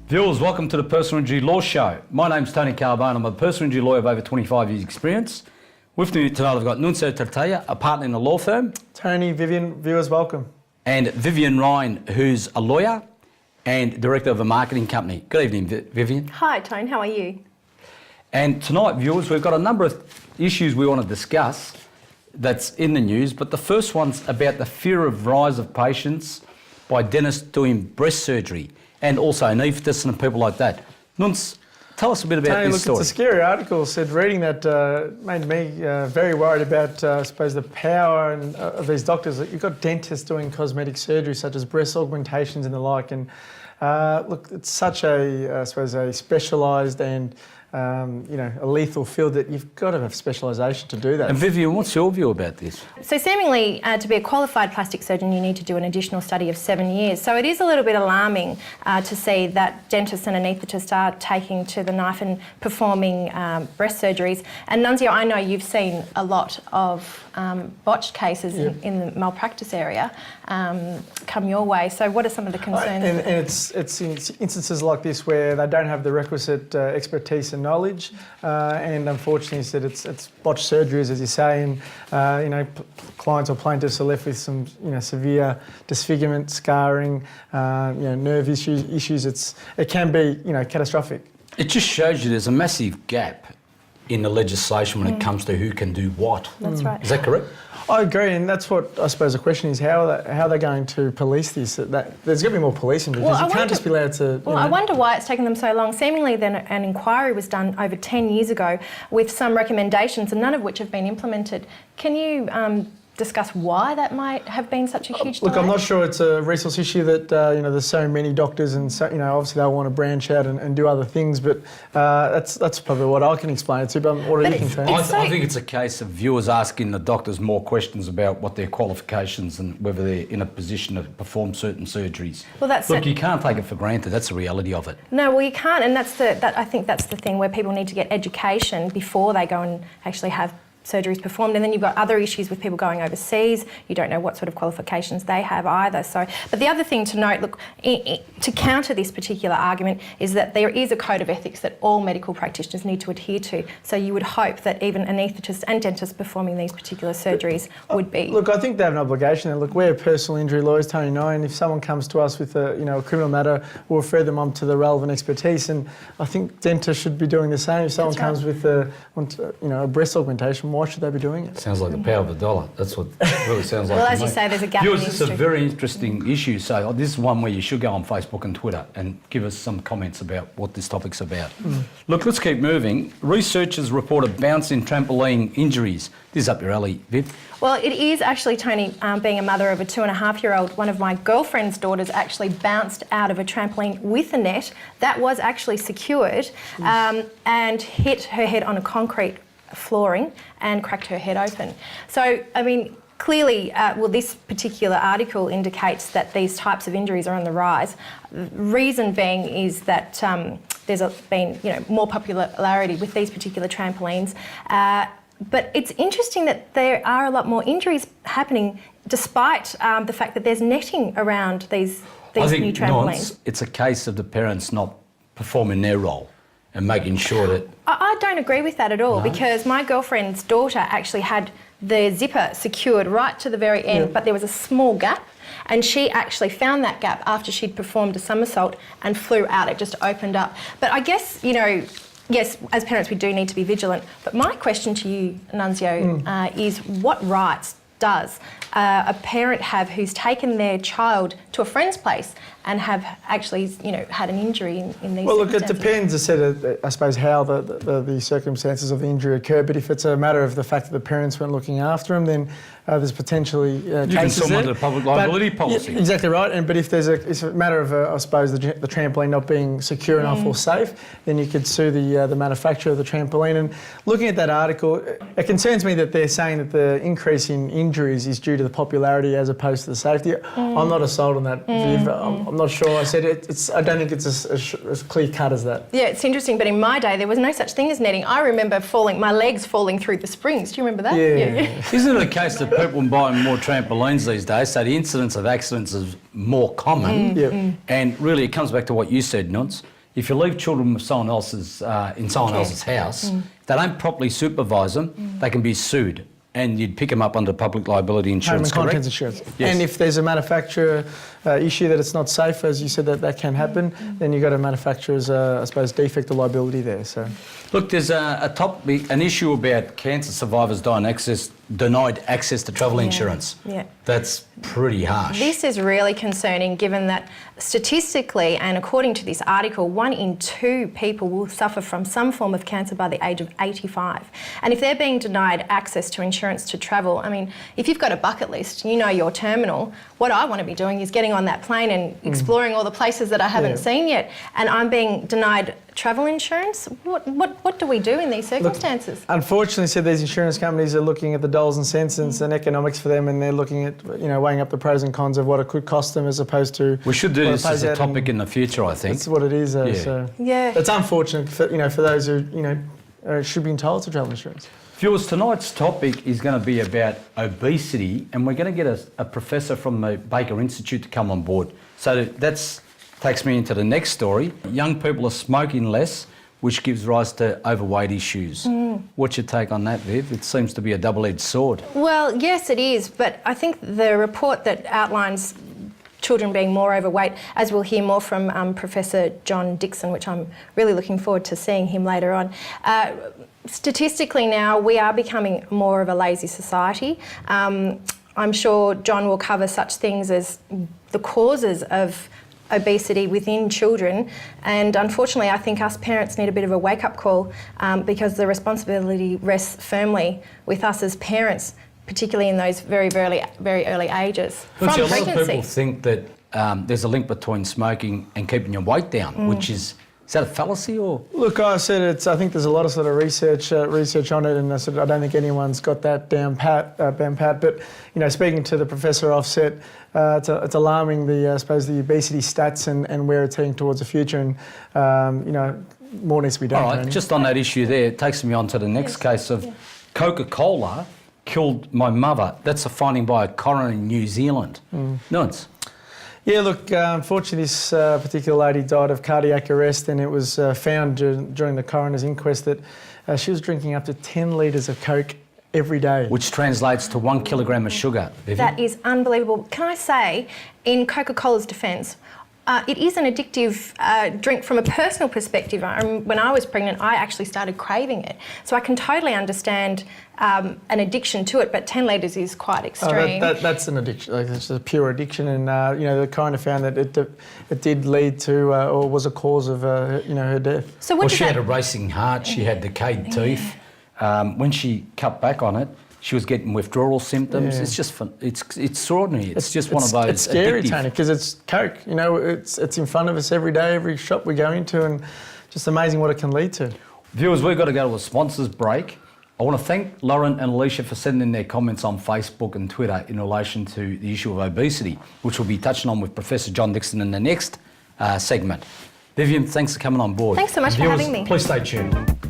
Viewers, welcome to the Personal Injury Law Show. My name's Tony Carbone. I'm a personal injury lawyer of over 25 years' experience. With me tonight I've got Nunzio Tartaglia, a partner in the law firm. Tony, Vivian, viewers, welcome. And Vivian Ryan, who's a lawyer and director of a marketing company. Good evening, Vivian. Hi, Tone. How are you? And tonight, viewers, we've got a number of issues we want to discuss that's in the news, but the first one's about the fear of rise of patients by dentists doing breast surgery and also anaesthetists and people like that. Nunz, tell us a bit about Tony, this story. It's a scary article. Said reading that made me very worried about, I suppose, the power of these doctors. You've got dentists doing cosmetic surgery such as breast augmentations and the like. And look, it's such a, I suppose, a specialised and a lethal field that you've got to have specialisation to do that. And Vivian, what's your view about this? So seemingly, to be a qualified plastic surgeon, you need to do an additional study of 7 years. So it is a little bit alarming to see that dentists and anaesthetists are taking to the knife and performing breast surgeries. And Nunzio, I know you've seen a lot of botched cases in the malpractice area come your way. So what are some of the concerns? And it's instances like this where they don't have the requisite expertise and knowledge, and unfortunately, said it's botched surgeries, as you say, and clients or plaintiffs are left with some severe disfigurement, scarring, nerve issues. It can be catastrophic. It just shows you there's a massive gap in the legislation when it comes to who can do what. That's right. Is that correct? I agree, and that's what I suppose the question is: how are they going to police this? There's got to be more policing because you can't just be allowed to. I wonder why it's taken them so long. Seemingly, then an inquiry was done over 10 years ago with some recommendations, and none of which have been implemented. Can you discuss why that might have been such a huge delay? Look, I'm not sure it's a resource issue that there's so many doctors and so, obviously they'll want to branch out and do other things, but that's probably what I can explain it to. But what do you think, Tony? I think it's a case of viewers asking the doctors more questions about what their qualifications and whether they're in a position to perform certain surgeries. Well, Look, you can't take it for granted. That's the reality of it. No, well, you can't, and I think that's the thing where people need to get education before they go and actually have surgeries performed. And then you've got other issues with people going overseas. You don't know what sort of qualifications they have either. So, but the other thing to note, look, to counter this particular argument is that there is a code of ethics that all medical practitioners need to adhere to. So you would hope that even anaesthetists and dentists performing these particular surgeries would be. Look, I think they have an obligation. And look, we're personal injury lawyers, Tony and I, and if someone comes to us with a criminal matter, we'll refer them on to the relevant expertise. And I think dentists should be doing the same. If someone comes with a breast augmentation, why should they be doing it? Sounds like the power of the dollar. That's what it really sounds like. Well, to as me. you say, there's a gap in the Viewers, this is a very interesting issue. So this is one where you should go on Facebook and Twitter and give us some comments about what this topic's about. Look, let's keep moving. Researchers report a bounce in trampoline injuries. This is up your alley, Viv. Well, it is actually, Tony, being a mother of a 2.5-year-old, one of my girlfriend's daughters actually bounced out of a trampoline with a net that was actually secured and hit her head on a concrete flooring and cracked her head open. So, I mean, clearly, this particular article indicates that these types of injuries are on the rise. Reason being is that there's been more popularity with these particular trampolines. But it's interesting that there are a lot more injuries happening despite the fact that there's netting around these new trampolines. It's a case of the parents not performing their role and making sure that... I don't agree with that at all because my girlfriend's daughter actually had the zipper secured right to the very end, but there was a small gap and she actually found that gap after she'd performed a somersault and flew out. It just opened up. But I guess, yes, as parents we do need to be vigilant. But my question to you, Nunzio, is what rights does a parent have who's taken their child to a friend's place and have actually, had an injury in these Well, look, it circumstances? depends, I suppose, how the circumstances of the injury occur. But if it's a matter of the fact that the parents weren't looking after them, then there's potentially cases You can sue them there. under the public liability policy. Yeah, exactly right. But if it's a matter of, I suppose, the trampoline not being secure enough or safe, then you could sue the manufacturer of the trampoline. And looking at that article, it concerns me that they're saying that the increase in injuries is due to the popularity as opposed to the safety. I'm not sold on that, Viv. I'm not sure. I said I don't think it's as clear cut as that. Yeah, it's interesting, but in my day there was no such thing as netting. I remember my legs falling through the springs. Do you remember that? Yeah. Isn't it a case that people are buying more trampolines these days, so the incidence of accidents is more common? Mm. And really it comes back to what you said, Nunz. if you leave children with someone else's in someone else's house, if they don't properly supervise them, they can be sued, and you'd pick them up under public liability insurance. Home and correct? contents insurance. Yes. And if there's a manufacturer issue that it's not safe, as you said, that can happen, then you've got a manufacturer's, I suppose, defect or liability there. So, Look, there's an issue about cancer survivors denied access to travel insurance. Yeah. That's pretty harsh. This is really concerning given that statistically and according to this article, 1 in 2 people will suffer from some form of cancer by the age of 85. And if they're being denied access to insurance to travel, I mean, if you've got a bucket list, you know your terminal, what I want to be doing is getting on that plane and exploring all the places that I haven't seen yet. And I'm being denied travel insurance. What do we do in these circumstances? look, unfortunately, so these insurance companies are looking at the dollars and cents and economics for them, and they're looking at, weighing up the pros and cons of what it could cost them as opposed to. We should do what it this as pays a out, topic and in the future, I think. That's what it is. Yeah. So Yeah. it's unfortunate for those who should be entitled to travel insurance. Viewers, tonight's topic is going to be about obesity, and we're going to get a professor from the Baker Institute to come on board. So that takes me into the next story. Young people are smoking less, which gives rise to overweight issues. What's your take on that, Viv? It seems to be a double-edged sword. Well, yes, it is, but I think the report that outlines children being more overweight, as we'll hear more from Professor John Dixon, which I'm really looking forward to seeing him later on. Statistically now, we are becoming more of a lazy society. I'm sure John will cover such things as the causes of obesity within children, and unfortunately I think us parents need a bit of a wake-up call because the responsibility rests firmly with us as parents, particularly in those very early ages from Look, see, a lot of pregnancy. people think that there's a link between smoking and keeping your weight down, which is that a fallacy or? Look, I said I think there's a lot of sort of research on it, and I don't think anyone's got that down pat. But speaking to the professor offset, it's alarming I suppose the obesity stats and where it's heading towards the future, and more needs to be done. All right, Tony. just on that issue there, it takes me on to the next case of Coca Cola killed my mother. That's a finding by a coroner in New Zealand. Nunzio. Yeah, look, unfortunately this particular lady died of cardiac arrest, and it was found during the coroner's inquest that she was drinking up to 10 litres of Coke every day. Which translates to 1 kilogram of sugar. Vivian. That is unbelievable. Can I say, in Coca Cola's defence, it is an addictive drink from a personal perspective. When I was pregnant, I actually started craving it. So I can totally understand an addiction to it, but 10 litres is quite extreme. That's an addiction. Like, it's a pure addiction, and the coroner found that it did lead to or was a cause of her death. So Well, she had a racing heart, she had decayed teeth. When she cut back on it, she was getting withdrawal symptoms. Yeah. It's just fun. It's extraordinary. It's just one of those. It's scary, addictive. Tony, because it's Coke. It's in front of us every day, every shop we go into, and just amazing what it can lead to. Viewers, we've got to go to a sponsors break. I want to thank Lauren and Alicia for sending in their comments on Facebook and Twitter in relation to the issue of obesity, which we'll be touching on with Professor John Dixon in the next segment. Vivian, thanks for coming on board. Thanks so much for having me. Please stay tuned.